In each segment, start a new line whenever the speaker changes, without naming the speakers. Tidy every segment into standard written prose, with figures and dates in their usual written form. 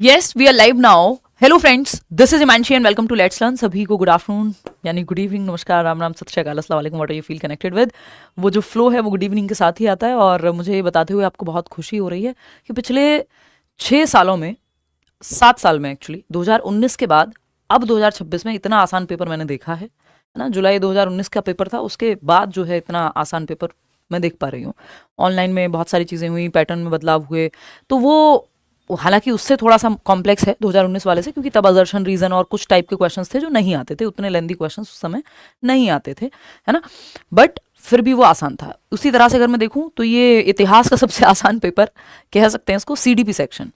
Yes, we are live now. Hello friends, this is Imanshi and welcome to Let's Learn. सभी को good afternoon यानी good evening, नमस्कार, राम राम, सत श्री अकाल, अस्सलाम वालेकुम, what are you feel connected with. वो जो फ्लो है वो गुड इवनिंग के साथ ही आता है। और मुझे ये बताते हुए आपको बहुत खुशी हो रही है कि पिछले 6 सालों में, 7 साल में एक्चुअली, 2019 के बाद अब 2026 में इतना आसान पेपर मैंने देखा है ना। जुलाई 2019 का पेपर था, उसके बाद जो है इतना आसान पेपर मैं देख पा रही हूँ। ऑनलाइन में बहुत सारी चीज़ें हुई, पैटर्न में बदलाव हुए, तो वो हालांकि उससे थोड़ा सा कॉम्प्लेक्स है 2019 वाले से, क्योंकि तब असर्शन, रीजन और कुछ टाइप के क्वेश्चंस थे जो नहीं आते थे, उतने लेंदी क्वेश्चंस उस समय नहीं आते थे, है ना। बट फिर भी वो आसान था। उसी तरह से अगर मैं देखूं तो ये इतिहास का सबसे आसान पेपर कह सकते हैं इसको, सीडीपी सेक्शन।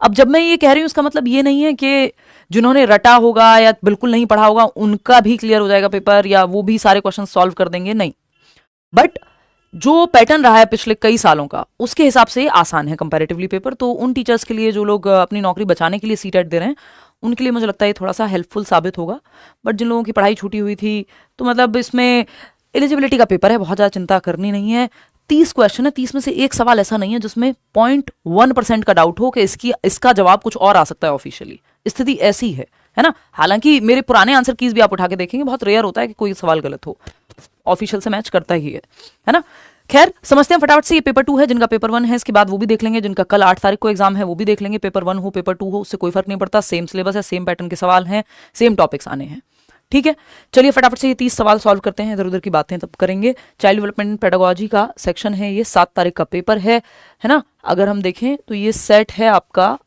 अब जब मैं ये कह रही हूँ, उसका मतलब ये नहीं है कि जिन्होंने रटा होगा या बिल्कुल नहीं पढ़ा होगा उनका भी क्लियर हो जाएगा पेपर, या वो भी सारे क्वेश्चन सॉल्व कर देंगे, नहीं। बट जो पैटर्न रहा है पिछले कई सालों का, उसके हिसाब से आसान है कंपैरेटिवली पेपर। तो उन टीचर्स के लिए जो लोग अपनी नौकरी बचाने के लिए सीटेट दे रहे हैं, उनके लिए मुझे लगता है ये थोड़ा सा हेल्पफुल साबित होगा। बट जिन लोगों की पढ़ाई छूटी हुई थी, तो मतलब इसमें एलिजिबिलिटी का पेपर है, बहुत ज़्यादा चिंता करनी नहीं है। 30 क्वेश्चन है, 30 में से एक सवाल ऐसा नहीं है जिसमें 0.1% का डाउट हो कि इसका जवाब कुछ और आ सकता है ऑफिशियली। स्थिति ऐसी है ना। हालांकि मेरे पुराने आंसर कीज भी आप उठा के देखेंगे, बहुत रेयर होता है कि कोई सवाल गलत हो, ऑफिशियल से मैच करता ही है ना। खैर, समझते हैं फटाफट से। ये पेपर 2 है, जिनका पेपर 1 है इसके बाद वो भी देख लेंगे, जिनका कल 8 तारीख को एग्जाम है वो भी देख लेंगे। पेपर 1 हो पेपर 2 हो, उससे कोई फर्क नहीं पड़ता, सेम सिलेबस है, सेम पैटर्न के सवाल हैं, सेम टॉपिक्स आने हैं, ठीक है। चलिए फटाफट से ये 30 सवाल सॉल्व करते हैं, इधर उधर की बातें तब करेंगे। चाइल्ड डेवलपमेंट पेडागोजी का सेक्शन है, ये 7 तारीख का पेपर है ना। अगर हम देखें तो ये सेट है आपका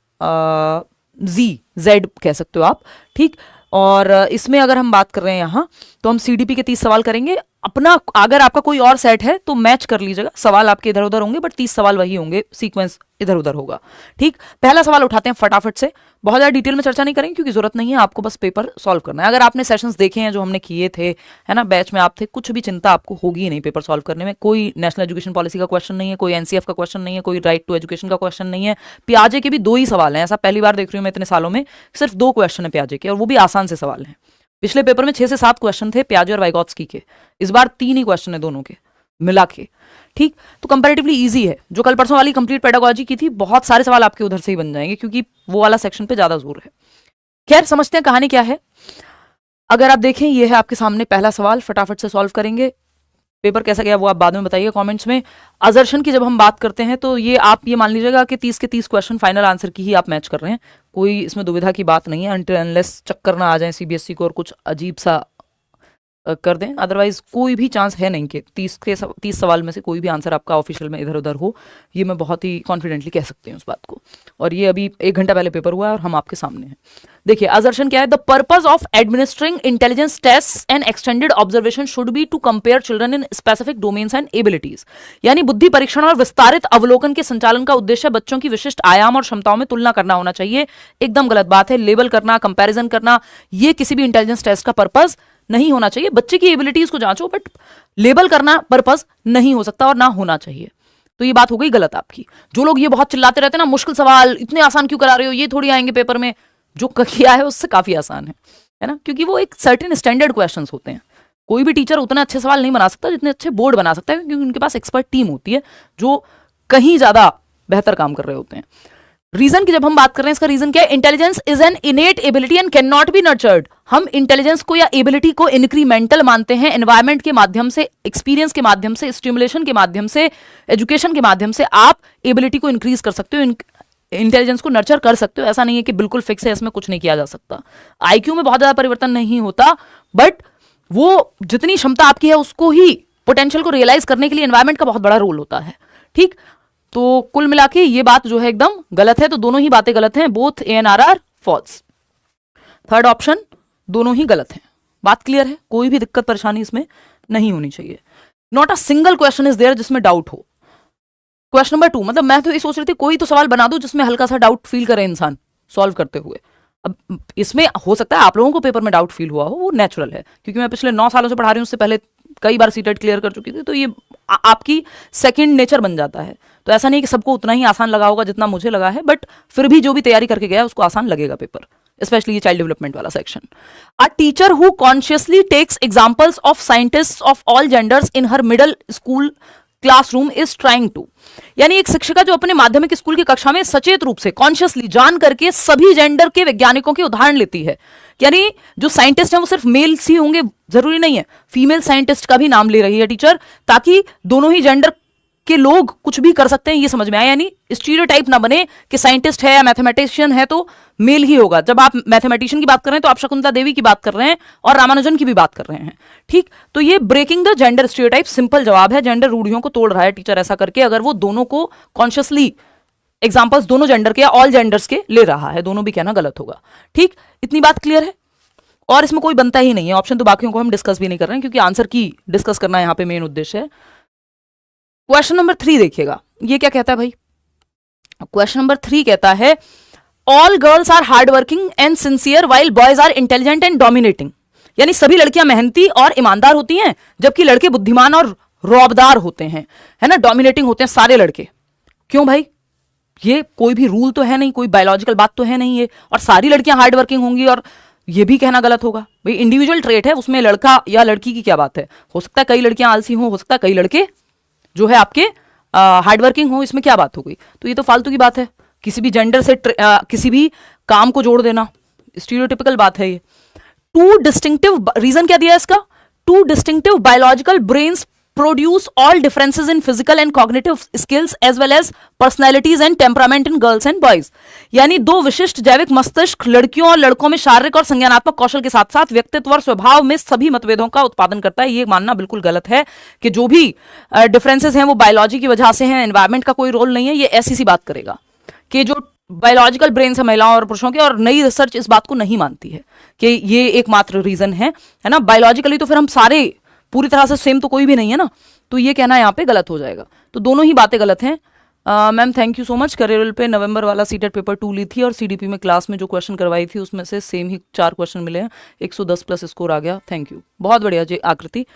जेड कह सकते हो आप, ठीक। और इसमें अगर हम बात कर रहे हैं यहाँ, तो हम सीडीपी के 30 सवाल करेंगे। अपना अगर आपका कोई और सेट है तो मैच कर लीजिएगा, सवाल आपके इधर उधर होंगे बट 30 सवाल वही होंगे, सीक्वेंस इधर उधर होगा, ठीक। पहला सवाल उठाते हैं फटाफट से, बहुत ज़्यादा डिटेल में चर्चा नहीं करेंगे क्योंकि जरूरत नहीं है, आपको बस पेपर सॉल्व करना है। अगर आपने सेशंस देखे हैं जो हमने किए थे, है ना, बैच में आप थे, कुछ भी चिंता आपको होगी ही नहीं पेपर सॉल्व करने में। कोई नेशनल एजुकेशन पॉलिसी का क्वेश्चन नहीं है, कोई एनसीएफ का क्वेश्चन नहीं है, कोई राइट टू एजुकेशन का क्वेश्चन नहीं है। पियाजे के भी 2 ही सवाल हैं, ऐसा पहली बार देख रही हूँ मैं इतने सालों में, सिर्फ 2 क्वेश्चन है पियाजे के, और वो भी आसान से सवाल हैं। पिछले पेपर में 6 से 7 क्वेश्चन थे पियाजे और वाइगॉत्स्की के, इस बार 3 ही क्वेश्चन है दोनों के मिला के, ठीक। तो कंपैरेटिवली इजी है। जो कल परसों वाली कंप्लीट पेडागोजी की थी, बहुत सारे सवाल आपके उधर से ही बन जाएंगे क्योंकि वो वाला सेक्शन पे ज्यादा जोर है। खैर, समझते हैं कहानी क्या है। अगर आप देखें, ये है आपके सामने पहला सवाल, फटाफट से सॉल्व करेंगे। पेपर कैसा गया वो आप बाद में बताइए कमेंट्स में। असर्शन की जब हम बात करते हैं तो ये आप ये मान लीजिएगा कि 30 के 30 क्वेश्चन फाइनल आंसर की ही आप मैच कर रहे हैं, कोई इसमें दुविधा की बात नहीं है, अनटिल अनलेस चक्कर ना आ जाए सीबीएसई को और कुछ अजीब सा कर दें, अदरवाइज कोई भी चांस है नहीं कि 30 सवाल में से कोई भी आंसर आपका ऑफिशियल में इधर उधर हो। ये मैं बहुत ही कॉन्फिडेंटली कह सकती हूँ उस बात को। और ये अभी 1 घंटा पहले पेपर हुआ है और हम आपके सामने हैं। देखिए असर्शन क्या है, the purpose of administering intelligence test and extended observation should be to compare children in specific domains and abilities. यानी बुद्धि परीक्षण और विस्तारित अवलोकन के संचालन का उद्देश्य बच्चों की विशिष्ट आयाम और क्षमताओं में तुलना करना होना चाहिए। एकदम गलत बात है। लेबल करना, कंपैरिजन करना, ये किसी भी इंटेलिजेंस टेस्ट का पर्पज नहीं होना चाहिए। बच्चे की एबिलिटीज को जांचो, बट लेबल करना पर्पज नहीं हो सकता और ना होना चाहिए। तो ये बात हो गई गलत आपकी। जो लोग ये बहुत चिल्लाते रहते हैं ना, मुश्किल सवाल इतने आसान क्यों करा रहे हो, ये थोड़ी आएंगे पेपर में, जो किया है उससे काफी आसान है ना, क्योंकि वो एक सर्टेन स्टैंडर्ड क्वेश्चंस होते हैं। कोई भी टीचर उतने अच्छे सवाल नहीं बना सकता जितने अच्छे बोर्ड बना सकता है, क्योंकि उनके पास एक्सपर्ट टीम होती है जो कहीं ज्यादा बेहतर काम कर रहे होते हैं। रीजन की जब हम बात कर रहे हैं, इसका रीजन क्या है, intelligence is an इनेट ability and can not be nurtured. हम इंटेलिजेंस को या एबिलिटी को इंक्रीमेंटल मानते हैं। एनवायरमेंट के माध्यम से, एक्सपीरियंस के माध्यम से, स्टिमुलेशन के माध्यम से, एजुकेशन के माध्यम से आप एबिलिटी को इंक्रीज कर सकते हो, इंटेलिजेंस को नर्चर कर सकते हो। ऐसा नहीं है कि बिल्कुल फिक्स है, इसमें कुछ नहीं किया जा सकता। आईक्यू में बहुत ज्यादा परिवर्तन नहीं होता, बट वो जितनी क्षमता आपकी है उसको ही, पोटेंशियल को रियलाइज करने के लिए एनवायरमेंट का बहुत बड़ा रोल होता है, ठीक। तो कुल मिला के ये बात जो है एकदम गलत है। तो दोनों ही बातें गलत हैं, both A and R false. Third option, दोनों ही गलत हैं। बात क्लियर है, कोई भी दिक्कत परेशानी इसमें नहीं होनी चाहिए। Not a single question is there जिसमें डाउट हो। क्वेश्चन नंबर 2, मतलब मैं तो ये सोच रही थी कोई तो सवाल बना दो जिसमें हल्का सा डाउट फील करे इंसान सॉल्व करते हुए। अब इसमें हो सकता है आप लोगों को पेपर में डाउट फील हुआ हो, वो नेचुरल है, क्योंकि मैं पिछले 9 सालों से पढ़ा रही हूँ, उससे पहले कई बार सीटेट क्लियर कर चुकी थी, तो ये आपकी सेकंड नेचर बन जाता है। तो ऐसा नहीं कि सबको उतना ही आसान लगा होगा जितना मुझे लगा है, बट फिर भी जो भी तैयारी करके गया उसको आसान लगेगा पेपर, स्पेशली ये चाइल्ड डेवलपमेंट वाला section. A teacher who consciously takes examples of scientists of all genders in her middle school classroom is trying to. यानी एक शिक्षिका जो अपने माध्यमिक स्कूल की कक्षा में सचेत रूप से, कॉन्शियसली, जान करके सभी जेंडर के वैज्ञानिकों के उदाहरण लेती है। यानी जो साइंटिस्ट हैं वो सिर्फ मेल्स ही होंगे जरूरी नहीं है, फीमेल साइंटिस्ट का भी नाम ले रही है टीचर, ताकि दोनों ही जेंडर के लोग कुछ भी कर सकते हैं ये समझ में आया। यानी स्टीरियोटाइप ना बने कि साइंटिस्ट है या मैथमेटिशियन है तो मेल ही होगा। जब आप मैथमेटिशियन की बात कर रहे हैं तो आप शकुंतला देवी की बात कर रहे हैं और रामानुजन की भी बात कर रहे हैं। ठीक, तो ये breaking the gender stereotype simple जवाब है, जेंडर रूढ़ियों को तोड़ रहा है टीचर ऐसा करके, अगर वो दोनों को कॉन्शियसली एग्जाम्पल्स दोनों जेंडर के या ऑल जेंडर्स के ले रहा है, दोनों भी कहना गलत होगा। ठीक, इतनी बात क्लियर है। और इसमें कोई बनता ही नहीं है ऑप्शन, तो बाकियों को हम डिस्कस भी नहीं कर रहे हैं क्योंकि आंसर की डिस्कस करना यहाँ पे मेन उद्देश्य है। क्वेश्चन नंबर 3 देखिएगा, ये क्या कहता है भाई। क्वेश्चन नंबर 3 कहता है all girls are hard working and sincere while boys are intelligent and dominating. यानी सभी लड़कियां मेहनती और ईमानदार होती हैं जबकि लड़के बुद्धिमान और रौबदार होते हैं, है ना, डोमिनेटिंग होते हैं सारे लड़के। क्यों भाई, ये कोई भी रूल तो है नहीं, कोई बायोलॉजिकल बात तो है नहीं ये, और सारी लड़कियां हार्ड वर्किंग होंगी और ये भी कहना गलत होगा भाई। इंडिविजुअल ट्रेट है, उसमें लड़का या लड़की की क्या बात है। हो सकता है कई लड़कियां आलसी हो सकता है कई लड़के जो है आपके हार्डवर्किंग हो, इसमें क्या बात हो गई। तो ये तो फालतू की बात है, किसी भी जेंडर से किसी भी काम को जोड़ देना स्टीरियोटिपिकल बात है ये। टू डिस्टिंक्टिव, रीजन क्या दिया इसका, to distinctive biological brains produce all differences in physical and cognitive skills as well as personalities and temperament in girls and boys. यानी दो विशिष्ट जैविक मस्तिष्क लड़कियों और लड़कों में शारीरिक और संज्ञानात्मक कौशल के साथ साथ व्यक्तित्व और स्वभाव में सभी मतभेदों का उत्पादन करता है। ये मानना बिल्कुल गलत है कि जो भी डिफरेंसेस हैं वो बायोलॉजी की वजह से हैं, एनवायरमेंट का कोई रोल नहीं है। ये ऐसी सी बात करेगा कि जो बायोलॉजिकल ब्रेन है महिलाओं और पुरुषों के, और नई रिसर्च इस बात को नहीं मानती है कि ये एकमात्र रीजन है ना। बायोलॉजिकली तो फिर हम सारे पूरी तरह से सेम तो कोई भी नहीं है ना, तो ये कहना यहाँ पे गलत हो जाएगा। तो दोनों ही बातें गलत हैं। Ma'am thank you so much. Career पे नवंबर वाला सीटेट पेपर 2 ली थी और सीडीपी में क्लास में जो क्वेश्चन करवाई थी उसमें से सेम ही 4 क्वेश्चन मिले हैं, 110 प्लस स्कोर आ गया। थैंक यू, बहुत बढ़िया जी आकृति,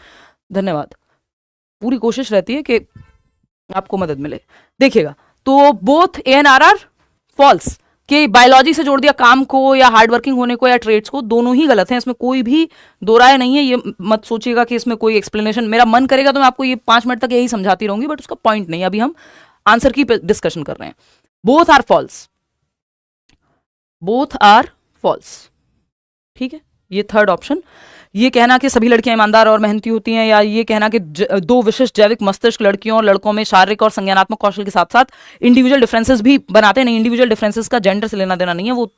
धन्यवाद। पूरी कोशिश रहती है कि आपको मदद मिले। देखिएगा, तो बोथ ANRR फॉल्स, कि बायोलॉजी से जोड़ दिया काम को या हार्डवर्किंग होने को या ट्रेड्स को, दोनों ही गलत हैं, इसमें कोई भी दो राय नहीं है। ये मत सोचिएगा कि इसमें कोई एक्सप्लेनेशन, मेरा मन करेगा तो मैं आपको ये 5 मिनट तक यही समझाती रहूंगी, बट उसका पॉइंट नहीं, अभी हम आंसर की डिस्कशन कर रहे हैं। Both are false, both are false. ठीक है, ये थर्ड ऑप्शन, ये कहना कि सभी लड़कियां ईमानदार और मेहनती होती हैं, या ये कहना कि दो विशिष्ट जैविक मस्तिष्क लड़कियों और लड़कों में शारीरिक और संज्ञानात्मक कौशल के साथ साथ इंडिविजुअल डिफरेंसेस भी बनाते हैं। नहीं, इंडिविजुअल डिफरेंसेस का जेंडर से लेना देना नहीं है, वो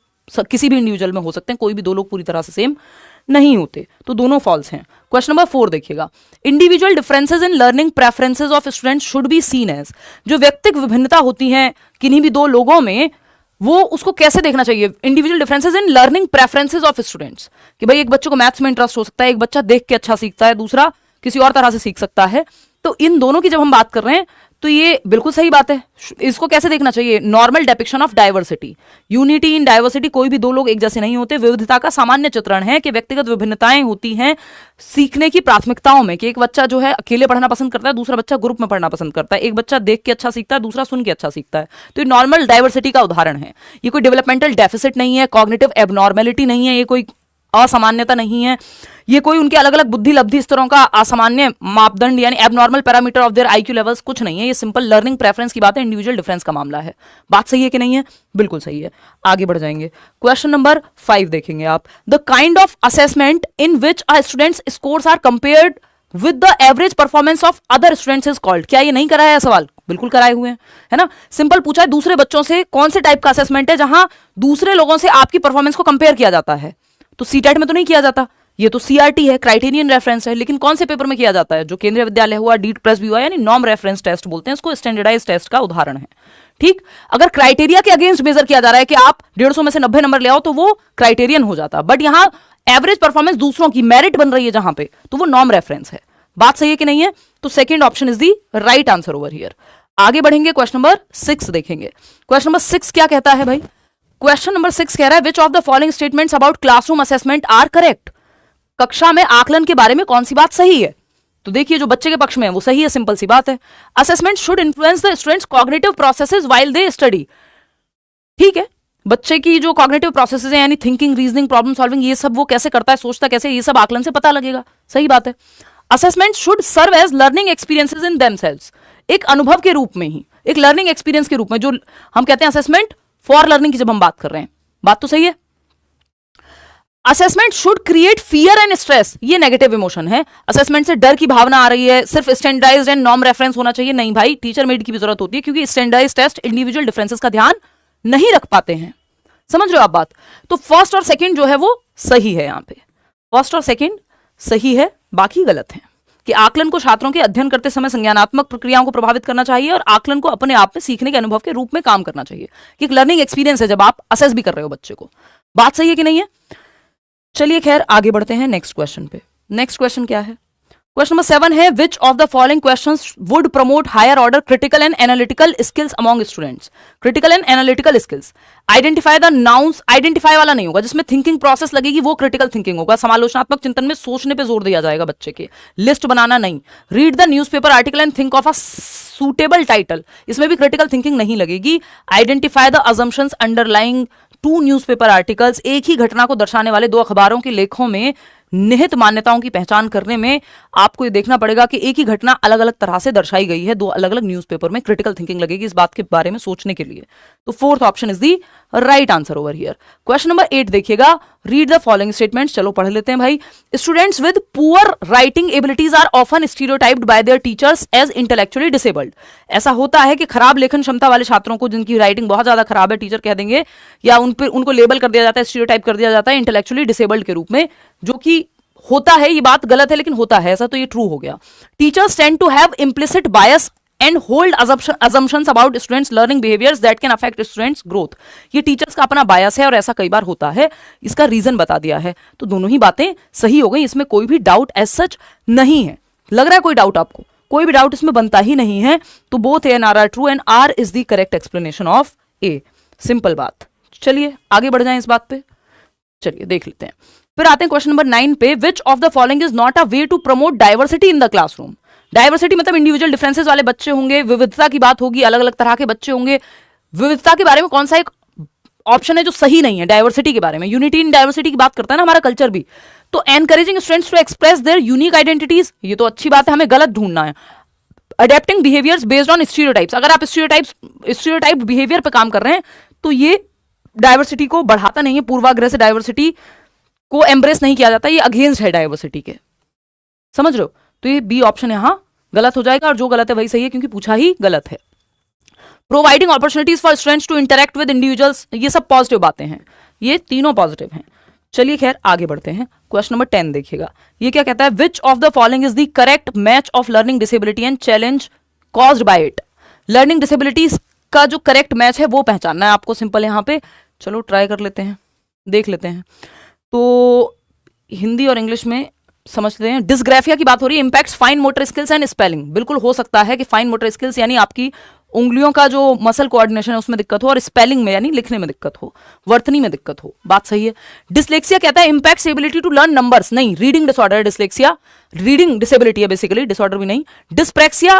किसी भी इंडिविजुअल में हो सकते हैं, कोई भी दो लोग पूरी तरह से सेम नहीं होते, तो दोनों फॉल्स हैं। क्वेश्चन नंबर 4 देखिएगा, individual differences in learning preferences of students should be seen as. जो व्यक्तिगत विभिन्नता होती है किन्हीं भी दो लोगों में, वो उसको कैसे देखना चाहिए। Individual differences in learning preferences of students, कि भाई एक बच्चे को मैथ्स में इंटरेस्ट हो सकता है, एक बच्चा देख के अच्छा सीखता है, दूसरा किसी और तरह से सीख सकता है। तो इन दोनों की जब हम बात कर रहे हैं तो ये बिल्कुल सही बात है। इसको कैसे देखना चाहिए, normal depiction of diversity, unity in diversity. कोई भी दो लोग एक जैसे नहीं होते, विविधता का सामान्य चित्रण है कि व्यक्तिगत विभिन्नताएं होती हैं सीखने की प्राथमिकताओं में, कि एक बच्चा जो है अकेले पढ़ना पसंद करता है, दूसरा बच्चा ग्रुप में पढ़ना पसंद करता है, एक बच्चा देख के अच्छा सीखता है, दूसरा सुन के अच्छा सीखता है। तो ये नॉर्मल डाइवर्सिटी का उदाहरण है। ये कोई डेवलपमेंटल डेफिसिट नहीं है, कॉग्निटिव एबनॉर्मेलिटी नहीं है, ये कोई असामान्यता नहीं है, ये कोई उनके अलग अलग बुद्धि लब्धि स्तरों का असामान्य मापदंड यानी abnormal parameter of their IQ levels कुछ नहीं है। ये सिंपल लर्निंग प्रेफरेंस की बात है, इंडिविजुअल डिफरेंस का मामला है। बात सही है कि नहीं है, बिल्कुल सही है। आगे बढ़ जाएंगे, क्वेश्चन नंबर 5 देखेंगे आप, the kind of assessment in which a students scores are compared with the average performance of other students is called. क्या ये नहीं कराया है सवाल, बिल्कुल कराए हुए हैं, है ना। सिंपल पूछा है दूसरे बच्चों से कौन से टाइप का असेसमेंट है जहां दूसरे लोगों से आपकी परफॉर्मेंस को कंपेयर किया जाता है। तो सीटेट में तो नहीं किया जाता, ये तो CRT है, क्राइटेरियन रेफरेंस है। लेकिन कौन से पेपर में किया जाता है, जो केंद्रीय विद्यालय हुआ, डीट प्रेस भी हुआ, यानी नॉर्म रेफरेंस टेस्ट बोलते हैं इसको, स्टैंडर्डाइज टेस्ट का उदाहरण है। ठीक, अगर क्राइटेरिया के अगेंस्ट मेजर किया जा रहा है कि आप 150 में से 90 नंबर ले आओ तो वो क्राइटेरियन हो जाता, बट यहां एवरेज परफॉर्मेंस दूसरों की मेरिट बन रही है जहां पे, तो वो नॉर्म रेफरेंस है। बात सही है कि नहीं है, तो second option is the right answer over here. आगे बढ़ेंगे, क्वेश्चन नंबर 6 देखेंगे। क्वेश्चन नंबर 6 क्या कहता है भाई, क्वेश्चन नंबर 6 कह रहा है which of the following statements about classroom assessment are correct. कक्षा में आकलन के बारे में कौन सी बात सही है। तो देखिए जो बच्चे के पक्ष में है वो सही है, सिंपल सी बात है। Assessment should influence the students cognitive processes while they study. ठीक है, बच्चे की जो कॉग्निटिव प्रोसेसेस है यानी थिंकिंग, रीजनिंग, प्रॉब्लम सॉल्विंग, ये सब वो कैसे करता है, सोचता कैसे, ये सब आकलन से पता लगेगा, सही बात है। Assessment should serve as learning experiences in themselves. एक अनुभव के रूप में ही, एक लर्निंग एक्सपीरियंस के रूप में, जो हम कहते हैं असेसमेंट फॉर लर्निंग की जब हम बात कर रहे हैं। बात तो सही है। Assessment should create fear and stress, ये नेगेटिव इमोशन है। असेसमेंट से डर की भावना आ रही है, सिर्फ स्टैंडर्डाइज्ड एंड नॉर्म रेफरेंस होना चाहिए, नहीं भाई, टीचर मेड की भी जरूरत होती है, क्योंकि स्टैंडर्डाइज्ड टेस्ट इंडिविजुअल डिफरेंसेस का ध्यान नहीं रख पाते हैं। समझ रहे हो आप बात? तो फर्स्ट और सेकंड जो है वो सही है, यहां पे फर्स्ट और सेकंड सही है, बाकी गलत है। कि आकलन को छात्रों के अध्ययन करते समय संज्ञानात्मक प्रक्रियाओं को प्रभावित करना चाहिए और आकलन को अपने आप में सीखने के अनुभव के रूप में काम करना चाहिए, कि एक लर्निंग एक्सपीरियंस है जब आप असेस भी कर रहे हो बच्चे को। बात सही है कि नहीं है? चलिए खैर आगे बढ़ते हैं नेक्स्ट क्वेश्चन पे। नेक्स्ट क्वेश्चन क्या है? क्वेश्चन नंबर 7 है, which of the following questions would promote higher order critical and analytical skills among students? Critical and analytical skills, identify the nouns, identify वाला नहीं होगा, जिसमें थिंकिंग प्रोसेस लगेगी वो क्रिटिकल थिंकिंग होगा। समालोचनात्मक चिंतन में सोचने पे जोर दिया जाएगा बच्चे के, लिस्ट बनाना नहीं। Read the newspaper article and think of a suitable title, इसमें भी क्रिटिकल थिंकिंग नहीं लगेगी। Identify the assumptions underlying two newspaper articles, एक ही घटना को दर्शाने वाले दो अखबारों के लेखों में निहित मान्यताओं की पहचान करने में आपको ये देखना पड़ेगा कि एक ही घटना अलग अलग तरह से दर्शाई गई है दो अलग अलग न्यूज़पेपर में। क्रिटिकल थिंकिंग लगेगी इस बात के बारे में सोचने के लिए। तो fourth option is the right answer over here. Question number 8 देखिएगा, रीड द फॉलोइंग स्टेटमेंट्स। चलो पढ़ लेते हैं भाई। Students with poor writing abilities are often stereotyped by their teachers as intellectually disabled. ऐसा होता है कि खराब लेखन क्षमता वाले छात्रों को, जिनकी राइटिंग बहुत ज्यादा खराब है, टीचर कह देंगे या उनको लेबल कर दिया जाता है, स्टीरियोटाइप कर दिया जाता है इंटेलेक्चुअली डिसेबल्ड के रूप में, जो कि होता है। ये बात गलत है लेकिन होता है ऐसा, तो ये ट्रू हो गया। Teachers tend to have implicit bias and hold assumptions about students learning behaviours that can affect students growth. ये टीचर्स का अपना बायस है और ऐसा कई बार होता है, इसका रीजन बता दिया है। तो दोनों ही बातें सही हो गई, इसमें कोई भी डाउट एज सच नहीं है। लग रहा है कोई डाउट आपको? कोई भी डाउट इसमें बनता ही नहीं है। तो both A and R true and R is the correct explanation of A. Simple बात। चलिए आगे बढ़ जाएं इस बात पे। चलिए देख लेते हैं। फिर आते हैं क्वेश्चन नंबर 9 पे, which of the following is not a way to promote diversity in the classroom? Diversity मतलब इंडिविजुअल डिफरेंसेस वाले बच्चे होंगे, विविधता की बात होगी, अलग अलग तरह के बच्चे होंगे। विविधता के बारे में कौन सा एक ऑप्शन है जो सही नहीं है? डाइवर्सिटी के बारे में, यूनिटी इन डाइवर्सिटी की बात करता है ना हमारा कल्चर भी। तो encouraging students to express their unique identities, ये तो अच्छी बात है, हमें गलत ढूंढना है। Adapting behaviours based on stereotypes, अगर आप स्टीरियोटाइप बिहेवियर पे काम कर रहे हैं तो ये डाइवर्सिटी को बढ़ाता नहीं है, पूर्वाग्रह से डाइवर्सिटी को एम्ब्रेस नहीं किया जाता, ये अगेंस्ट है डाइवर्सिटी के। समझ रहे हो? तो ये बी ऑप्शन यहां गलत हो जाएगा और जो गलत है वही सही है क्योंकि पूछा ही गलत है। Providing opportunities for students to interact with individuals, ये सब पॉजिटिव बातें हैं, ये तीनों पॉजिटिव हैं। चलिए खैर आगे बढ़ते हैं। क्वेश्चन नंबर 10 देखिएगा, ये क्या कहता है? Which of the following is the correct match of learning disability and challenge caused by it? Learning disabilities का जो करेक्ट मैच है वो पहचानना है आपको, सिंपल यहां पे। चलो ट्राई कर लेते हैं, देख लेते हैं। तो हिंदी और इंग्लिश में समझते हैं। डिस्ग्राफिया की बात हो रही है, impacts fine motor skills and spelling. बिल्कुल हो सकता है कि फाइन मोटर स्किल्स यानी आपकी उंगलियों का जो मसल कोऑर्डिनेशन है उसमें दिक्कत हो, और स्पेलिंग में यानी लिखने में दिक्कत हो, वर्तनी में दिक्कत हो। बात सही है। डिसलेक्सिया कहता है impacts ability to learn numbers, नहीं, रीडिंग डिसऑर्डर है डिसलेक्सिया, रीडिंग डिसेबिलिटी है बेसिकली, डिसऑर्डर भी नहीं। Dyspraxia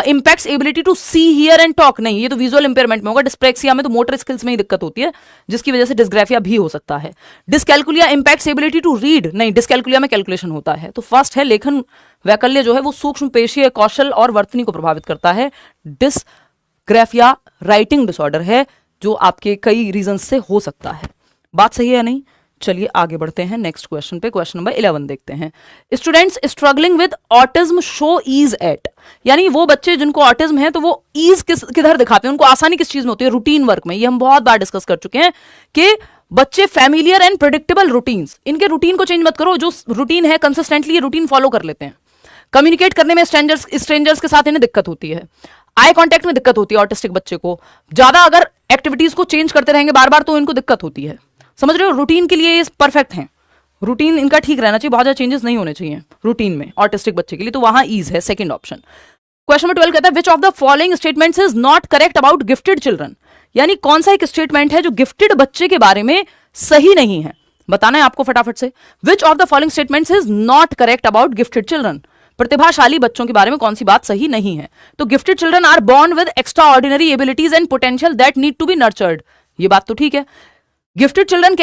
impacts ability to see hear and talk, नहीं, ये तो विजुअल इंपेयरमेंट में होगा। डिस्प्रेक्सिया में तो मोटर स्किल्स में ही दिक्कत होती है जिसकी वजह से डिस्ग्राफिया भी हो सकता है। Dyscalculia impacts ability to read, नहीं, डिसकैलकुलिया में कैलकुलेशन होता है। तो फर्स्ट है लेखन वैकल्य जो है वो सूक्ष्म पेशीय कौशल और वर्तनी को प्रभावित करता है। डिसग्राफिया राइटिंग डिसऑर्डर है जो आपके कई रीजन से हो सकता है। बात सही है या नहीं? चलिए आगे बढ़ते हैं नेक्स्ट क्वेश्चन पे। क्वेश्चन नंबर 11 देखते हैं। Students struggling with autism show ease at, यानी वो बच्चे जिनको ऑटिज्म है तो वो ईज किधर दिखाते हैं, उनको आसानी किस चीज में होती है? रूटीन वर्क में। ये हम बहुत बार डिस्कस कर चुके हैं कि बच्चे फैमिलियर एंड प्रेडिक्टेबल रूटीन्स, इनके रूटीन को चेंज मत करो, जो रूटीन है कंसिस्टेंटली ये रूटीन फॉलो कर लेते हैं। कम्युनिकेट करने में स्ट्रेंजर्स के साथ इन्हें दिक्कत होती है, आई कांटेक्ट में दिक्कत होती है ऑटिस्टिक बच्चे को, ज्यादा अगर एक्टिविटीज को चेंज करते रहेंगे बार बार तो इनको दिक्कत होती है। समझ रहे हो? रूटीन के लिए ये परफेक्ट हैं, रूटीन इनका ठीक रहना चाहिए, बहुत ज्यादा चेंजेस नहीं होने चाहिए रूटीन में ऑटिस्टिक बच्चे के लिए, तो वहां ईज है, सेकंड ऑप्शन। क्वेश्चन नंबर 12 कहता है which of the following statements is not correct about gifted children, यानी कौन सा एक स्टेटमेंट है जो गिफ्टेड बच्चे के बारे में सही नहीं है, बताना है आपको फटाफट से। विच of the following statements is not correct about gifted children, प्रतिभाशाली बच्चों के बारे में कौन सी बात सही नहीं है? तो gifted children are born with extraordinary abilities and potential that need to be nurtured, ये बात तो ठीक है। Gifted children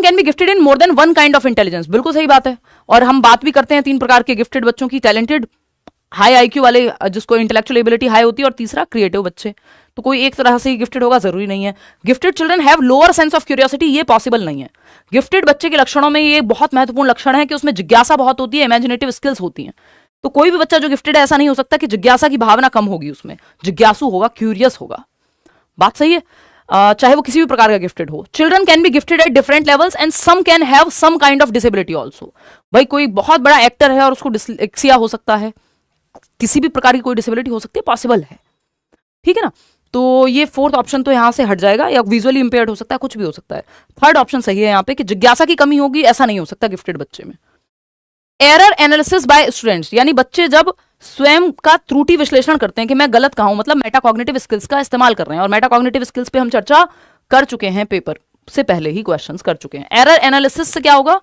can be gifted in more than one kind of intelligence, बिल्कुल सही बात है। और हम बात भी करते हैं 3 प्रकार के गिफ्टेड बच्चों की, टैलेंटेड, हाई आईक्यू वाले जिसको इंटेलेक्चुअल एबिलिटी हाई होती है, और तीसरा क्रिएटिव बच्चे। तो कोई एक तरह से ही गिफ्टेड होगा जरूरी नहीं है। Gifted children have lower sense of curiosity, ये पॉसिबल नहीं है। गिफ्टेड बच्चे के लक्षणों में ये बहुत महत्वपूर्ण लक्षण है कि उसमें जिज्ञासा बहुत होती है, इमेजिनेटिव स्किल्स होती हैं। तो कोई भी बच्चा जो गिफ्टेड है, ऐसा नहीं हो सकता कि जिज्ञासा की भावना कम होगी उसमें, जिज्ञासु होगा, क्यूरियस होगा। बात सही है। चाहे वो किसी भी प्रकार का गिफ्टेड हो। Children can be gifted at different levels and some can have some kind of disability also. भाई कोई बहुत बड़ा एक्टर है और उसको डिस्लेक्सिया हो सकता है, किसी भी प्रकार की कोई डिसेबिलिटी हो सकती है, पॉसिबल है, ठीक है ना। तो ये फोर्थ ऑप्शन तो यहां से हट जाएगा, या विजुअली इंपेयर्ड हो सकता है, कुछ भी हो सकता है। थर्ड ऑप्शन सही है यहाँ पे कि जिज्ञासा की कमी होगी, ऐसा नहीं हो सकता गिफ्टेड बच्चे में। एरर एनालिसिस बाय स्टूडेंट्स, यानी बच्चे जब स्वयं का त्रुटि विश्लेषण करते हैं कि मैं गलत कहाँ हूं, मतलब मेटाकॉग्निटिव स्किल्स का इस्तेमाल कर रहे हैं। और मेटाकॉग्निटिव स्किल्स पे हम चर्चा कर चुके हैं, पेपर से पहले ही क्वेश्चंस कर चुके हैं। एरर एनालिसिस से क्या होगा,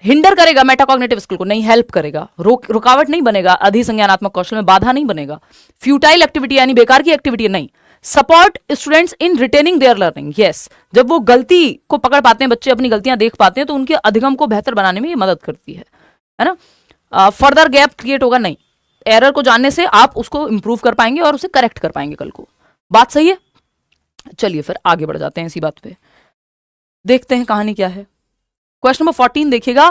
हिंडर करेगा मेटाकॉग्निटिव स्किल को, नहीं हेल्प करेगा, रुकावट नहीं बनेगा, अधिसंज्ञानात्मक कौशल में बाधा नहीं बनेगा। फ्यूटाइल एक्टिविटी यानी बेकार की एक्टिविटी नहीं। Support students in retaining there learning, yes, जब वो गलती को पकड़ पाते हैं, बच्चे अपनी गलतियां देख पाते हैं, तो उनके अधिगम को बेहतर बनाने में ये मदद करती है ना। फर्दर गैप क्रिएट होगा नहीं, एरर को जानने से आप उसको इंप्रूव कर पाएंगे और उसे करेक्ट कर पाएंगे कल को। बात सही है। चलिए फिर आगे बढ़ जाते हैं इसी बात पे, देखते हैं कहानी क्या है। क्वेश्चन नंबर 14 देखिएगा,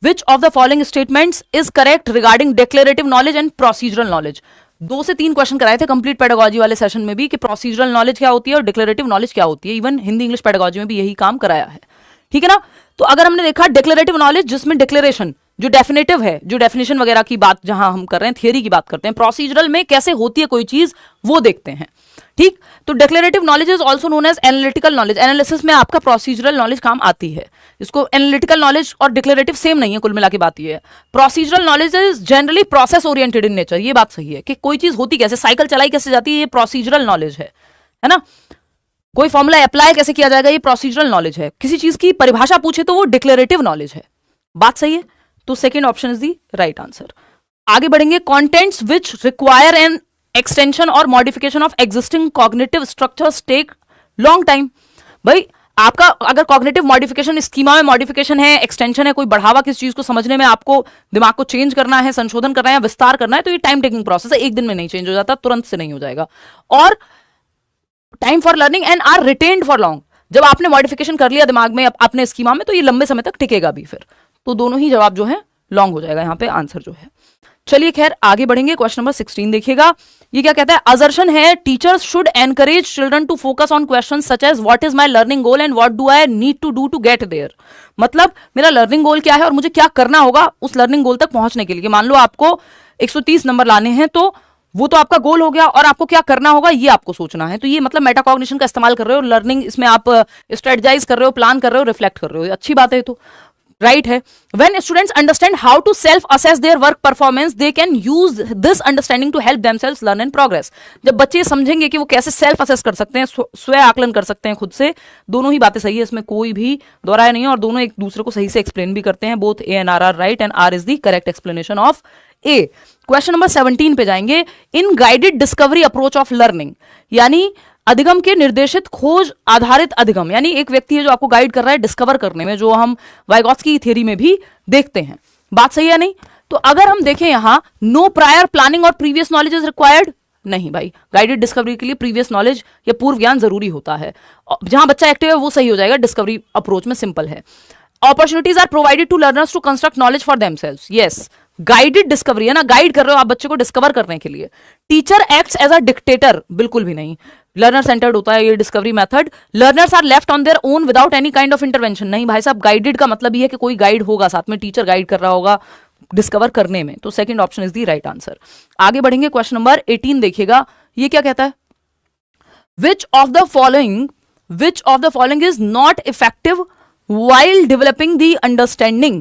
विच of the following statements is correct regarding declarative knowledge and procedural knowledge. 2 से 3 क्वेश्चन कराए थे कंप्लीट पेडागोजी वाले सेशन में भी कि प्रोसीजरल नॉलेज क्या होती है और डिक्लेरेटिव नॉलेज क्या होती है। इवन हिंदी इंग्लिश पेडागोजी में भी यही काम कराया है, ठीक है ना। तो अगर हमने देखा डिक्लेरेटिव नॉलेज, जिसमें डिक्लेरेशन जो डेफिनेटिव है, जो डेफिनेशन वगैरह की बात जहां हम कर रहे हैं, थियरी की बात करते हैं। प्रोसीजरल में कैसे होती है कोई चीज वो देखते हैं, ठीक। तो declarative knowledge is also known as analytical knowledge. Analysis में आपका प्रोसीजरल नॉलेज काम आती है। इसको एनालिटिकल नॉलेज और डिक्लेरेटिव सेम नहीं है, कुल मिला के बात ये है। Procedural knowledge is generally process oriented in nature, ये बात सही है कि कोई चीज होती कैसे, साइकिल चलाई कैसे जाती है, ये प्रोसीजरल नॉलेज है ना। कोई फॉर्मूला अप्लाई कैसे किया जाएगा, ये प्रोसीजरल नॉलेज है। किसी चीज की परिभाषा पूछे तो वो डिक्लेरेटिव नॉलेज है। बात सही है। तो second option is the right answer. आगे बढ़ेंगे, contents which require an extension और modification of existing cognitive structures take long time. भाई आपका अगर कॉग्निटिव मॉडिफिकेशन, स्कीमा में मॉडिफिकेशन है, एक्सटेंशन है, कोई बढ़ावा किस चीज को समझने में, आपको दिमाग को चेंज करना है, संशोधन करना है, विस्तार करना है, तो ये टाइम टेकिंग प्रोसेस है, एक दिन में नहीं चेंज हो जाता, तुरंत से नहीं हो जाएगा। और time for learning and are retained for long, जब आपने मॉडिफिकेशन कर लिया दिमाग में अपने स्कीमा में, तो ये लंबे समय तक टिकेगा भी फिर। तो दोनों ही जवाब जो है लॉन्ग हो जाएगा यहाँ पे आंसर जो है। चलिए खैर आगे बढ़ेंगे, क्वेश्चन नंबर 16 देखिएगा। ये क्या कहता है, असर्शन है teachers should encourage children to focus on questions such as what is my learning goal and what do I need to do to get there. मतलब मेरा लर्निंग गोल क्या है और मुझे क्या करना होगा उस लर्निंग गोल तक पहुंचने के लिए। मान लो आपको 130 नंबर लाने हैं, तो वो तो आपका गोल हो गया, और आपको क्या करना होगा ये आपको सोचना है। तो ये मतलब मेटाकॉग्निशन का इस्तेमाल कर रहे हो, लर्निंग इसमें आप स्ट्रेटजाइज कर रहे हो, प्लान कर रहे हो, रिफ्लेक्ट कर रहे हो, अच्छी बात है। तो राइट है। When students understand how to self-assess their work performance, they can use this understanding to help themselves learn and progress. जब बच्चे समझेंगे कि वो कैसे सेल्फ असेस कर सकते हैं, स्व आकलन कर सकते हैं खुद से, दोनों ही बातें सही है, इसमें कोई भी दोहराया नहीं है, और दोनों एक दूसरे को सही से एक्सप्लेन भी करते हैं। Both A and R R right and R is the correct explanation of A. Question number 17 पे जाएंगे। In guided discovery approach of learning, यानी अधिगम के निर्देशित खोज आधारित अधिगम, यानी एक व्यक्ति है जो आपको गाइड कर रहा है डिस्कवर करने में, जो हम वाइगॉत्स्की की थ्योरी में भी देखते हैं। बात सही है नहीं। तो अगर हम देखें यहां, नो प्रायर प्लानिंग और प्रीवियस नॉलेज इज रिक्वायर्ड, नहीं भाई, गाइडेड डिस्कवरी के लिए प्रीवियस नॉलेज या पूर्व ज्ञान जरूरी होता है। जहां बच्चा एक्टिव है वो सही हो जाएगा, डिस्कवरी अप्रोच में सिंपल है। Opportunities are provided to learners to construct knowledge for themselves, yes, guided discovery है ना, गाइड कर रहे हो आप बच्चे को डिस्कवर करने के लिए। Teacher acts as a dictator, बिल्कुल भी नहीं, लर्नर सेंटर्ड होता है ये discovery method. Learners are left on their own without any kind of intervention, नहीं भाई साहब, गाइडेड का मतलब ये है कि कोई गाइड होगा साथ में, टीचर गाइड कर रहा होगा डिस्कवर करने में। तो second option is the right answer. आगे बढ़ेंगे, क्वेश्चन नंबर 18 देखिएगा। ये क्या कहता है, which of the following is not effective while developing the understanding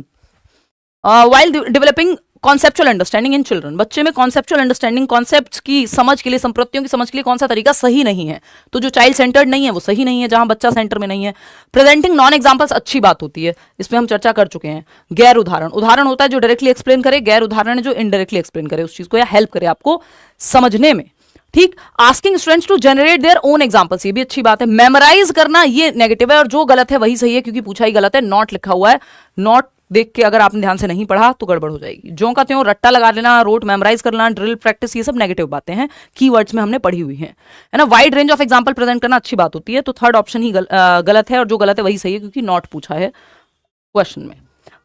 while developing conceptual understanding in children। बच्चे में conceptual understanding, concepts की समझ के लिए, संप्रत्तियों की समझ के लिए कौन सा तरीका सही नहीं है। तो जो चाइल्ड सेंटर्ड नहीं है वो सही नहीं है, जहां बच्चा सेंटर में नहीं है। प्रेजेंटिंग नॉन एग्जांपल्स अच्छी बात होती है, इसमें हम चर्चा कर चुके हैं। गैर उदाहरण, उदाहरण होता है जो डायरेक्टली एक्सप्लेन करे, गैर उदाहरण है जो इनडायरेक्टली एक्सप्लेन करे उस चीज को या हेल्प करे आपको समझने में, ठीक। Asking students to generate their own examples, ये भी अच्छी बात है। मेमोराइज करना ये नेगेटिव है, और जो गलत है वही सही है क्योंकि पूछा ही गलत है, नॉट लिखा हुआ है, नॉट देख के अगर आपने ध्यान से नहीं पढ़ा तो गड़बड़ हो जाएगी। ज्यों का त्यों रट्टा लगा लेना, रोट मेमोराइज कर लेना, ड्रिल प्रैक्टिस, ये सब नेगेटिव बातें हैं, कीवर्ड्स में हमने पढ़ी हुई है ना। Wide range of example present करना अच्छी बात होती है। तो थर्ड ऑप्शन ही गलत है, और जो गलत है वही सही है क्योंकि नॉट पूछा है क्वेश्चन में।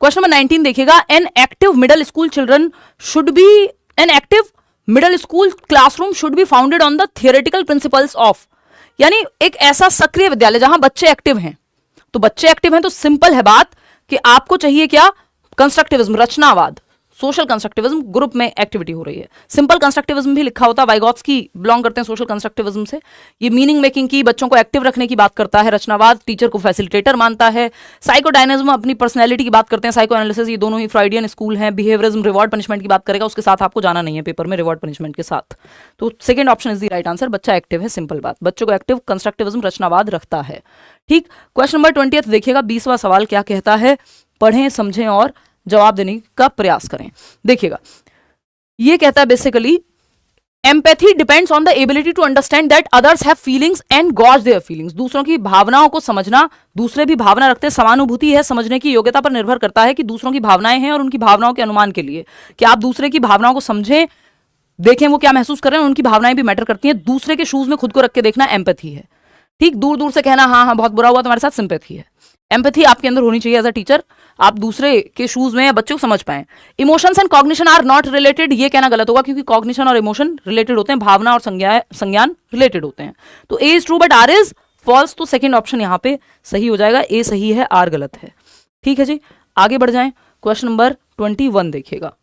क्वेश्चन नंबर 19 देखिएगा, an active middle school children should be an active middle school classroom should be founded on the theoretical principles of, यानी एक ऐसा सक्रिय विद्यालय जहां बच्चे एक्टिव हैं। तो बच्चे एक्टिव हैं तो सिंपल है बात कि आपको चाहिए क्या, कंस्ट्रक्टिविज्म, रचनावाद, सोशल कंस्ट्रक्टिविज्म, ग्रुप में एक्टिविटी हो रही है। सिंपल कंस्ट्रक्टिविज्म भी लिखा होता है, वाइगॉत्स्की बिलोंग करते हैं सोशल कंस्ट्रक्टिविज्म से। ये मीनिंग मेकिंग की, बच्चों को एक्टिव रखने की बात करता है। रचनावाद टीचर को फैसिलिटेटर मानता है। साइकोडायनेमिज्म अपनी पर्सनैलिटी की बात करते हैं। साइको एनालिसिस, ये दोनों ही फ्रॉइडियन स्कूल हैं। बिहेवियरिज्म रिवॉर्ड पनिशमेंट की बात करेगा, उसके साथ आपको जाना नहीं है पेपर में, रिवॉर्ड पनिशमेंट के साथ। तो second option is the right answer, बच्चा एक्टिव है, सिंपल बात। बच्चों को एक्टिव कंस्ट्रक्टिविज्म रचनावाद रखता है। ठीक, क्वेश्चन नंबर 20 देखिएगा, 20वां सवाल क्या कहता है, पढ़ें, समझें और जवाब देने का प्रयास करें। देखिएगा, ये कहता है basically, empathy depends on the ability to understand that others have feelings and gauge their feelings. दूसरों की भावनाओं को समझना, दूसरे भी भावना रखते हैं, समानुभूति है, समझने की योग्यता पर निर्भर करता है कि दूसरों की भावनाएं हैं और उनकी भावनाओं के अनुमान के लिए कि आप दूसरे की भावनाओं को समझें, देखें वो क्या महसूस कर रहे हैं, उनकी भावनाएं भी मैटर करती हैं। दूसरे के शूज में खुद को रख के देखना एम्पैथी है। ठीक, दूर दूर से कहना हाँ हाँ बहुत बुरा हुआ तुम्हारे साथ, सिंपैथी है। एम्पैथी आपके अंदर होनी चाहिए एज अ टीचर, आप दूसरे के शूज में या बच्चे को समझ पाए। Emotions and cognition are not related, ये कहना गलत होगा क्योंकि कॉग्निशन और इमोशन रिलेटेड होते हैं, भावना और संज्ञान रिलेटेड होते हैं। तो A is true but R is false, तो सेकंड ऑप्शन यहां पे सही हो जाएगा, ए सही है, आर गलत है। ठीक है जी, आगे बढ़ जाएं। क्वेश्चन नंबर 21 देखिएगा,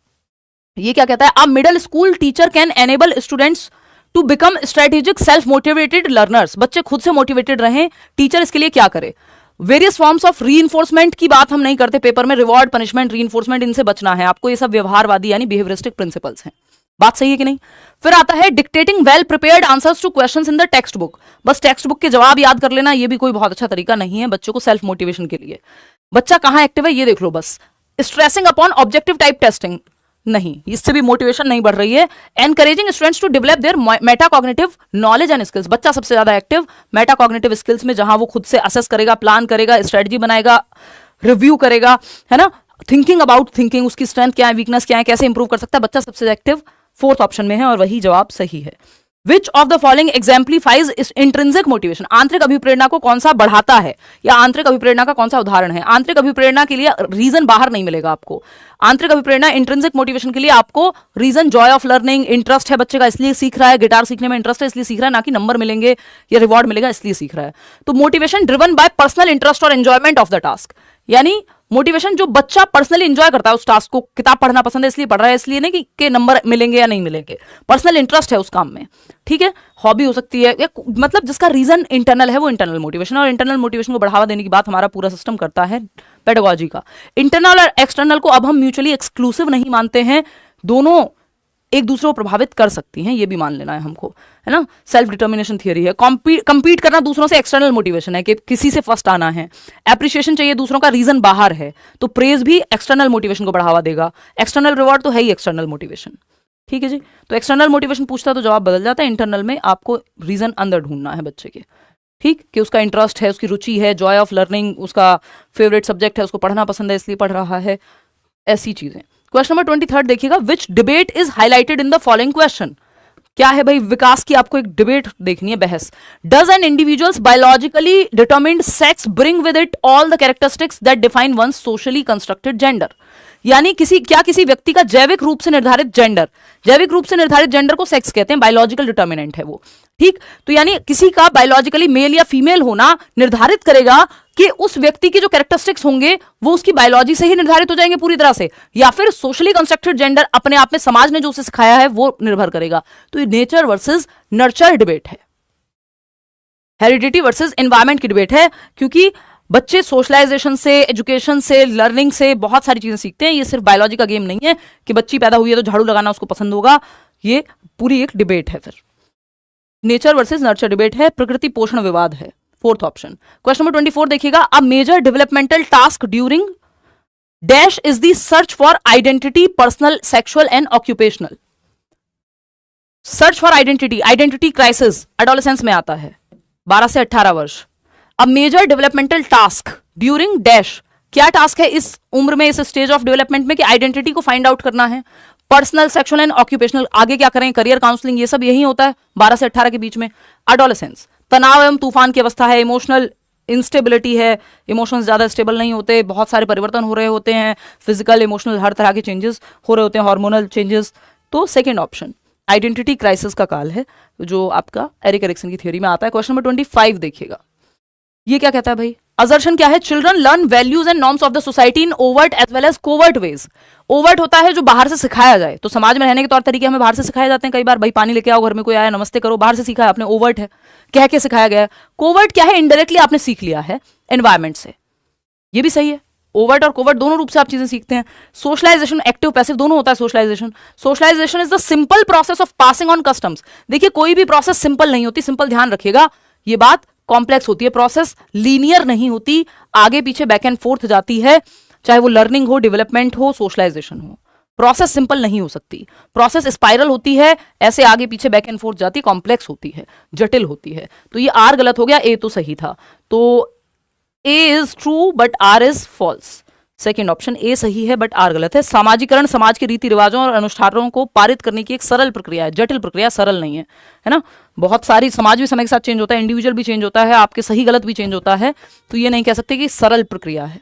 ये क्या कहता है, a middle school teacher can enable students to become strategic self motivated learners. बच्चे खुद से मोटिवेटेड रहें, टीचर इसके लिए क्या करे। वेरियस फॉर्म्स ऑफ रीइंफोर्समेंट की बात हम नहीं करते पेपर में, रिवॉर्ड पनिशमेंट रीइंफोर्समेंट, इनसे बचना है आपको। ये सब व्यवहारवादी यानी बिहेवियरिस्टिक प्रिंसिपल्स हैं। बात सही है कि नहीं। फिर आता है dictating well prepared answers two questions in the text book. बस टेक्स्ट बुक के जवाब याद कर लेना, ये भी कोई बहुत अच्छा तरीका नहीं है बच्चों को सेल्फ मोटिवेशन के लिए। बच्चा कहां एक्टिव है ये देख लो बस। Stressing upon objective type testing, नहीं, इससे भी मोटिवेशन नहीं बढ़ रही है। Encouraging students to develop their metacognitive knowledge and skills. बच्चा सबसे ज्यादा एक्टिव मेटाकॉग्निटिव स्किल्स में, जहां वो खुद से असेस करेगा, प्लान करेगा, स्ट्रेटजी बनाएगा, रिव्यू करेगा, है ना, थिंकिंग अबाउट थिंकिंग, उसकी स्ट्रेंथ क्या है, वीकनेस क्या है, कैसे इंप्रूव कर सकता है, बच्चा सबसे एक्टिव फोर्थ ऑप्शन में है और वही जवाब सही है। Which of the following exemplifies intrinsic motivation. आंतरिक अभिप्रेरणा को कौन सा बढ़ाता है, या आंतरिक अभिप्रेरणा का कौन सा उदाहरण है। आंतरिक अभिप्रेरणा के लिए रीजन बाहर नहीं मिलेगा आपको। आंतरिक अभिप्रेरणा इंट्रिंसिक मोटिवेशन के लिए आपको reason joy of learning, interest है बच्चे का इसलिए सीख रहा है, गिटार सीखने में इंटरेस्ट है इसलिए सीख रहा है, ना कि नंबर मिलेंगे या रिवॉर्ड मिलेगा इसलिए सीख रहा है। तो motivation driven by personal interest और एंजॉयमेंट ऑफ द टास्क, यानी मोटिवेशन जो बच्चा पर्सनली एंजॉय करता है उस टास्क को, किताब पढ़ना पसंद है इसलिए पढ़ रहा है, इसलिए नहीं कि नंबर मिलेंगे या नहीं मिलेंगे, पर्सनल इंटरेस्ट है उस काम में। ठीक है, हॉबी हो सकती है, मतलब जिसका रीजन इंटरनल है वो इंटरनल मोटिवेशन। और इंटरनल मोटिवेशन को बढ़ावा देने की बात हमारा पूरा सिस्टम करता है पेडागोजी का। इंटरनल और एक्सटर्नल को अब हम म्यूचुअली एक्सक्लूसिव नहीं मानते हैं, दोनों एक दूसरे को प्रभावित कर सकती हैं, ये भी मान लेना है हमको, है ना। सेल्फ डिटर्मिनेशन थियरी है। कंपीट करना दूसरों से एक्सटर्नल मोटिवेशन है कि किसी से फर्स्ट आना है। एप्रिशिएशन चाहिए दूसरों का, रीजन बाहर है, तो प्रेज भी एक्सटर्नल मोटिवेशन को बढ़ावा देगा। एक्सटर्नल रिवॉर्ड तो है ही एक्सटर्नल मोटिवेशन। ठीक है जी, तो एक्सटर्नल मोटिवेशन पूछता है तो जवाब बदल जाता है। इंटरनल में आपको रीजन अंदर ढूंढना है बच्चे के, ठीक, कि उसका इंटरेस्ट है, उसकी रुचि है, जॉय ऑफ लर्निंग, उसका फेवरेट सब्जेक्ट है, उसको पढ़ना पसंद है इसलिए पढ़ रहा है, ऐसी चीजें। क्वेश्चन नंबर 23 देखिएगा, which debate is highlighted in the following question. क्या है भाई, विकास की आपको एक डिबेट देखनी है, बहस। Does N individuals biologically determined sex bring with it all the characteristics that define one socially constructed gender. यानी किसी व्यक्ति का जैविक रूप से निर्धारित जेंडर, जैविक रूप से निर्धारित जेंडर को सेक्स कहते हैं, बायोलॉजिकल डिटर्मिनेंट है वो। ठीक, तो यानी किसी का बायोलॉजिकली मेल या फीमेल होना निर्धारित करेगा कि उस व्यक्ति के जो कैरेक्टरिस्टिक्स होंगे वो उसकी बायोलॉजी से ही निर्धारित हो जाएंगे पूरी तरह से, या फिर सोशली कंस्ट्रक्टेड जेंडर अपने आप में समाज ने जो उसे सिखाया है वो निर्भर करेगा। तो ये नेचर वर्सेस नर्चर डिबेट है, हेरिडिटी वर्सेस एनवायरमेंट की डिबेट है, क्योंकि बच्चे सोशलाइजेशन से, एजुकेशन से, लर्निंग से बहुत सारी चीजें सीखते हैं। ये सिर्फ बायोलॉजी का गेम नहीं है कि बच्ची पैदा हुई है तो झाड़ू लगाना उसको पसंद होगा, ये पूरी एक डिबेट है। फिर नेचर वर्सेस नर्चर डिबेट है, प्रकृति पोषण विवाद है, फोर्थ ऑप्शन। क्वेश्चन नंबर 24 देखिएगा, a major developmental task during dash is the search for identity, personal, sexual and occupational. Search for identity, identity crisis adolescence में आता है, 12 से 18 वर्ष। A major developmental task during dash क्या task है इस उम्र में, इस स्टेज ऑफ डेवलपमेंट में, कि आइडेंटिटी को फाइंड आउट करना है, पर्सनल, सेक्सुअल एंड ऑक्यूपेशनल, आगे क्या करें, करियर काउंसलिंग, ये सब यही होता है 12 से 18 के बीच में। एडोलेसेंस, तनाव एवं तूफान की अवस्था है, इमोशनल इंस्टेबिलिटी है, इमोशंस ज्यादा स्टेबल नहीं होते, बहुत सारे परिवर्तन हो रहे होते हैं, फिजिकल इमोशनल हर तरह के चेंजेस हो रहे होते हैं, हार्मोनल चेंजेस। तो सेकेंड ऑप्शन आइडेंटिटी क्राइसिस का काल है, जो आपका एरिक एरिक्सन की थ्योरी में आता है। क्वेश्चन नंबर 25 देखिएगा, ये क्या कहता है भाई, असर्शन क्या है, children learn values and norms of the society in overt as well as covert ways. Overt होता है जो बाहर से सिखाया जाए, तो समाज में रहने के तौर तरीके हमें बाहर से सिखाए जाते हैं कई बार, भाई पानी लेके आओ, घर में कोई आया नमस्ते करो, बाहर से सीखा है आपने, ओवर्ट है, कह के सिखाया गया है। कोवर्ट क्या है, इनडायरेक्टली आपने सीख लिया है एनवायरमेंट से, ये भी सही है। ओवर्ट और कोवर्ट दोनों रूप से आप चीजें सीखते हैं। सोशलाइजेशन, एक्टिव पैसिव दोनों होता है socialisation. Socialisation is the simple process of passing on customs. देखिए कोई भी प्रोसेस सिंपल नहीं होती, सिंपल ध्यान रखिएगा, ये बात कॉम्प्लेक्स होती है, प्रोसेस लीनियर नहीं होती, आगे पीछे बैक एंड फोर्थ जाती है, चाहे वो लर्निंग हो, डेवलपमेंट हो, सोशलाइजेशन हो। प्रोसेस सिंपल नहीं हो सकती, प्रोसेस स्पाइरल होती है, ऐसे आगे पीछे बैक एंड फोर्थ जाती, कॉम्प्लेक्स होती है, जटिल होती है। तो ये आर गलत हो गया, ए तो सही था। तो A is true but R is false. Second option A सही है बट आर गलत है। सामाजिकरण समाज के रीति रिवाजों और अनुष्ठानों को पारित करने की एक सरल प्रक्रिया है, जटिल प्रक्रिया, सरल नहीं है ना। बहुत सारी समाज भी समय के साथ चेंज होता है, इंडिविजुअल भी चेंज होता है, आपके सही गलत भी चेंज होता है, तो ये नहीं कह सकते कि सरल प्रक्रिया है,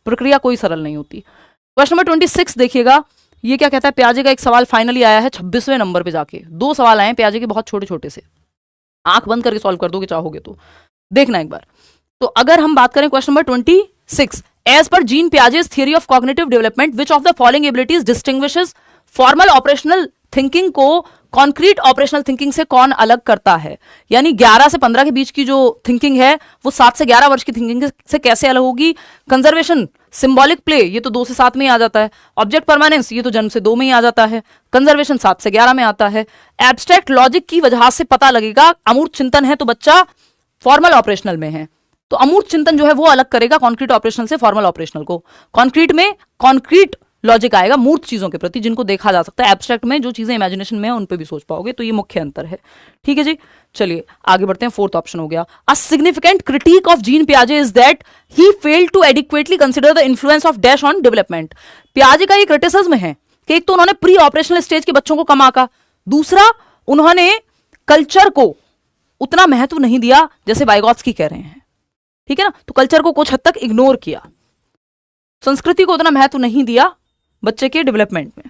प्रक्रिया कोई सरल नहीं होती। क्वेश्चन नंबर 26 देखिएगा, ये क्या कहता है, प्याजे का एक सवाल फाइनली आया है 26वें नंबर पे जाके, 2 सवाल आए हैं प्याजे के बहुत छोटे छोटे से, आंख बंद करके सॉल्व कर दोगे चाहोगे तो, देखना एक बार। तो अगर हम बात करें question number 26, as per Jean Piaget's theory of cognitive development which of the following abilities distinguishes formal operational thinking को कॉन्क्रीट ऑपरेशनल थिंकिंग से कौन अलग करता है। यानी 11 से 15 के बीच की जो थिंकिंग है वो 7 से 11 वर्ष की थिंकिंग से कैसे अलग होगी। कंजर्वेशन, सिंबॉलिक प्ले, ये तो 2 से 7 में ही आ जाता है। ऑब्जेक्ट परमानेंस, ये तो जन्म से 2 में ही आ जाता है। कंजर्वेशन 7 से 11 में आता है। एब्स्ट्रैक्ट लॉजिक की वजह से पता लगेगा, अमूर्त चिंतन है तो बच्चा फॉर्मल ऑपरेशनल में है, तो अमूर्त चिंतन जो है वो अलग करेगा कॉन्क्रीट ऑपरेशनल से फॉर्मल ऑपरेशनल को। कॉन्क्रीट में कॉन्क्रीट लॉजिक आएगा मूर्त चीजों के प्रति जिनको देखा जा सकता है, एब्स्ट्रैक्ट में जो चीजें इमेजिनेशन में है उन पे भी सोच पाओगे, तो ये मुख्य अंतर है। ठीक है जी, चलिए आगे बढ़ते हैं। 4th ऑप्शन हो गया, a significant critique of Jean पियाजे is that he failed to adequately consider the influence of dash on development. पियाजे का ये क्रिटिसिज्म है कि एक तो उन्होंने प्री ऑपरेशनल स्टेज के बच्चों को कम आंका, दूसरा उन्होंने कल्चर को उतना महत्व नहीं दिया जैसे वाइगॉत्स्की कह रहे हैं। ठीक है ना, तो कल्चर को कुछ हद तक इग्नोर किया, संस्कृति को उतना महत्व नहीं दिया बच्चे के डेवलपमेंट में।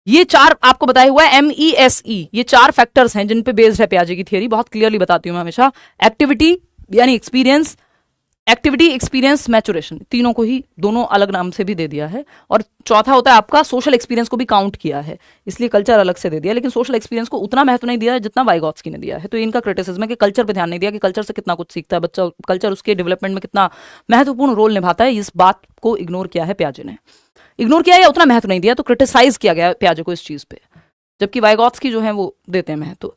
ये 4 आपको बताया हुआ है MESE, ये 4 फैक्टर्स हैं जिन पे बेस्ड है पियाजे की थियरी, बहुत क्लियरली बताती हूं मैं हमेशा। एक्टिविटी यानी एक्सपीरियंस, एक्टिविटी, एक्सपीरियंस, मैचुरेशन, तीनों को ही दोनों अलग नाम से भी दे दिया है। और चौथा होता है आपका सोशल एक्सपीरियंस को भी काउंट किया है, इसलिए कल्चर अलग से दे दिया, लेकिन सोशल एक्सपीरियंस को उतना महत्व नहीं दिया है जितना वाइगॉत्स्की ने दिया है। तो इनका क्रिटिसिज्म है कि कल्चर पे ध्यान नहीं दिया कि कल्चर से कितना कुछ सीखता है बच्चा, कल्चर उसके डेवलपमेंट में कितना महत्वपूर्ण रोल निभाता है, इस बात को इग्नोर किया है पियाजे ने। इग्नोर किया या उतना महत्व नहीं दिया, तो क्रिटिसाइज किया गया पियाजे को इस चीज पे, जबकि वाइगॉत्स्की जो है वो देते हैं महत्व।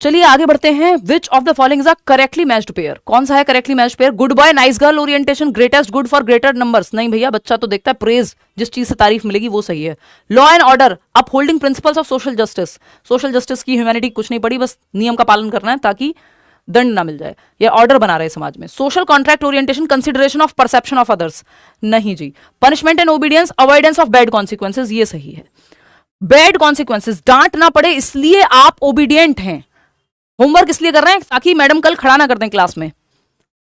चलिए आगे बढ़ते हैं। विच of the following is a correctly matched pair, कौन सा है correctly matched pair. Good boy nice girl orientation, greatest good for greater numbers, नहीं भैया, बच्चा तो देखता है प्रेज, जिस चीज से तारीफ मिलेगी वो सही है। Law and order, upholding principles of social justice, social justice की ह्यूमैनिटी कुछ नहीं पड़ी, बस नियम का पालन करना है ताकि दंड ना मिल जाए, या ऑर्डर बना रहे समाज में। Social contract orientation, consideration of perception of others, नहीं जी। Punishment and obedience, avoidance of bad consequences, ये सही है। बैड कॉन्सिक्वेंसेज, डांट ना पड़े इसलिए आप ओबीडियंट हैं, होमवर्क इसलिए कर रहे हैं ताकि मैडम कल खड़ा ना कर दें क्लास में,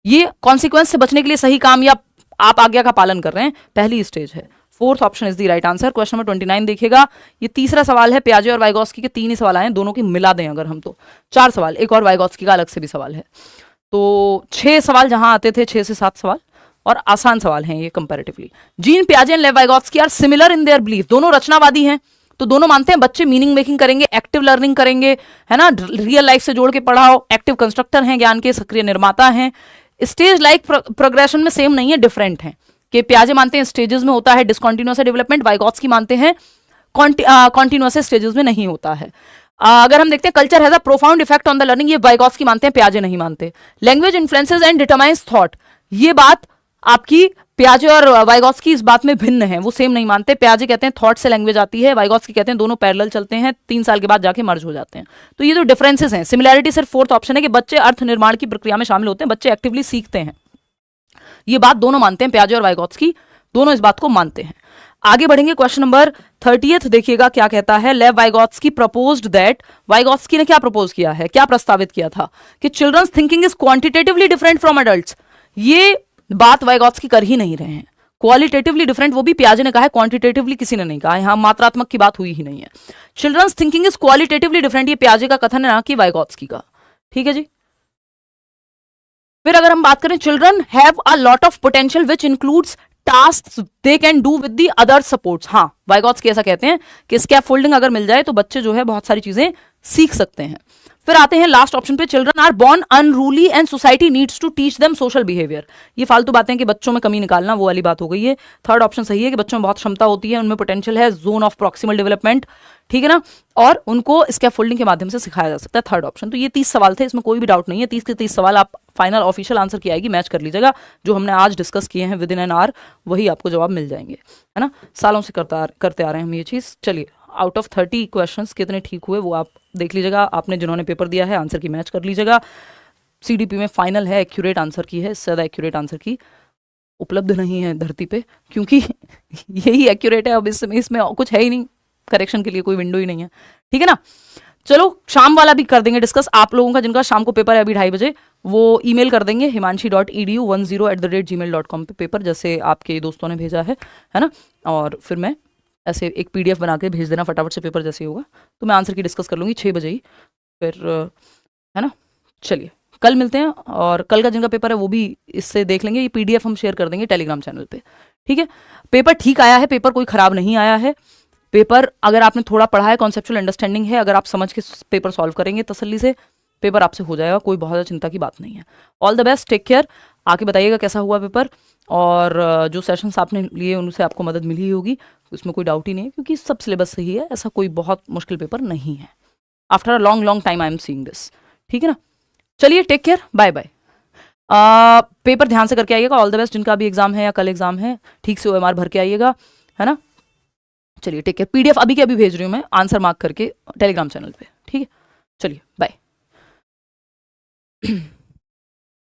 ये कॉन्सिक्वेंस से बचने के लिए सही काम या आप आज्ञा का पालन कर रहे हैं, पहली स्टेज है। 4th option is the right answer. Question number 29 देखिएगा, ये तीसरा सवाल है। पियाजे और वाइगॉत्स्की के 3 ही सवाल आए हैं, दोनों की मिला दें अगर हम तो 4 सवाल, एक और वाइगॉत्स्की का अलग से भी सवाल है, तो 6 सवाल जहां आते थे, 6 से 7 सवाल, और आसान सवाल हैं ये कंपैरेटिवली। जीन पियाजे and Lev Vygotsky are similar in their belief, दोनों रचनावादी हैं, तो दोनों मानते हैं बच्चे मीनिंग मेकिंग करेंगे, एक्टिव लर्निंग करेंगे, है ना, रियल लाइफ से जोड़ के पढ़ाओ, एक्टिव कंस्ट्रक्टर हैं ज्ञान के, सक्रिय निर्माता हैं। स्टेज लाइक प्रोग्रेशन में सेम नहीं है, डिफरेंट है। कि पियाजे मानते हैं स्टेजेस में होता है डिस्कंटिन्यूअस डेवलपमेंट, वाइगॉत्स्की मानते हैं कॉन्टिन्यूअस स्टेजेस में नहीं होता है। अगर हम देखते हैं culture has a profound effect on the learning, ये वाइगॉत्स्की मानते हैं, पियाजे नहीं मानते। Language influences and determines thought, ये बात आपकी पियाजे और वाइगॉत्स्की इस बात में भिन्न है, वो सेम नहीं मानते। पियाजे कहते हैं थॉट से लैंग्वेज आती है, वाइगॉत्स्की कहते हैं दोनों पैरेलल चलते हैं, 3 साल के बाद जाके मर्ज हो जाते हैं। तो ये जो डिफरेंसेस हैं, सिमिलैरिटी सिर्फ 4th ऑप्शन है कि बच्चे अर्थ निर्माण की प्रक्रिया में शामिल होते हैं, बच्चे एक्टिवली सीखते हैं, ये बात दोनों मानते हैं, पियाजे और वाइगॉत्स्की दोनों इस बात को मानते हैं। आगे बढ़ेंगे, क्वेश्चन नंबर 30 देखिएगा क्या कहता है। लेव वाइगॉत्स्की प्रपोज्ड दैट, वाइगॉत्स्की ने क्या प्रपोज किया है, क्या प्रस्तावित किया था कि children's thinking is quantitatively different from adults. ये बात वाइगॉत्स्की कर ही नहीं रहे हैं। क्वालिटेटिवली डिफरेंट वो भी पियाजे ने कहा है, क्वांटिटेटिवली किसी ने नहीं कहा, यहां मात्रात्मक की बात हुई ही नहीं है। Children's thinking is qualitatively different, ये पियाजे का कथन है, ना कि वाइगॉत्स्की का। ठीक है जी। फिर अगर हम बात करें, children have a lot of potential which includes task they can do with the other supports. हाँ, वाइगॉत्स्की ऐसा कहते हैं कि स्कैफोल्डिंग अगर मिल जाए तो बच्चे जो है बहुत सारी चीजें सीख सकते हैं। फिर आते हैं लास्ट ऑप्शन पे, children are born unruly and society needs to teach them social behaviour. ये फालतू बातें कि बच्चों में कमी निकालना, वो वाली बात हो गई है। थर्ड ऑप्शन सही है कि बच्चों में बहुत क्षमता होती है, उनमें पोटेंशियल है, जोन ऑफ प्रॉक्सिमल डेवलपमेंट, ठीक है ना, और उनको स्कैफोल्डिंग के माध्यम से सिखाया जा सकता है। Third option. तो ये 30 सवाल थे, इसमें कोई भी डाउट नहीं है। 30 के 30 सवाल आप फाइनल ऑफिशियल आंसर की आएगी, मैच कर लीजिएगा। जो हमने आज डिस्कस किए हैं विद इन एन आवर, वही आपको जवाब मिल जाएंगे, है ना। सालों से करते आ रहे हैं हम ये चीज़। चलिए, आउट ऑफ 30 क्वेश्चंस कितने ठीक हुए वो आप देख लीजिएगा। आपने जिन्होंने पेपर दिया है आंसर की मैच कर लीजिएगा। सीडीपी में फाइनल है, एक्यूरेट आंसर की है, इससे ज़्यादा एक्यूरेट आंसर की उपलब्ध नहीं है धरती पे, क्योंकि यही एक्यूरेट है। अब इसमें कुछ है ही नहीं, करेक्शन के लिए कोई विंडो ही नहीं है, ठीक है ना। चलो, शाम वाला भी कर देंगे डिस्कस। आप लोगों का जिनका शाम को पेपर है अभी 2:30 बजे, वो ईमेल कर देंगे himanshi.edu10@gmail.com पे पेपर, जैसे आपके दोस्तों ने भेजा है ना। और फिर मैं ऐसे एक PDF बना के भेज देना फटाफट से, पेपर जैसे ही होगा तो मैं आंसर की डिस्कस कर लूँगी 6 बजे ही, फिर है ना। चलिए, कल मिलते हैं, और कल का जिनका पेपर है वो भी इससे देख लेंगे। ये PDF हम शेयर कर देंगे टेलीग्राम चैनल पे, ठीक है। पेपर ठीक आया है, पेपर कोई खराब नहीं आया है। पेपर अगर आपने थोड़ा पढ़ा है, कॉन्सेप्चुअल अंडरस्टैंडिंग है, अगर आप समझ के पेपर सॉल्व करेंगे तसल्ली से, पेपर आपसे हो जाएगा, कोई बहुत ज़्यादा चिंता की बात नहीं है। All the best, take care. आके बताइएगा कैसा हुआ पेपर, और जो सेशंस आपने लिए उनसे आपको मदद मिली होगी, उसमें कोई डाउट ही नहीं है, क्योंकि सब सिलेबस सही है, ऐसा कोई बहुत मुश्किल पेपर नहीं है। After a long time I am seeing this, ठीक है ना। चलिए, take care, bye bye. Paper ध्यान से करके आइएगा। ऑल द बेस्ट, जिनका भी एग्जाम है या कल एग्जाम है, ठीक से OMR भर के आइएगा, है ना। चलिए, टेक केयर। PDF अभी के अभी भेज रही हूँ मैं, आंसर मार्क करके टेलीग्राम चैनल पे, ठीक है। चलिए, बाय।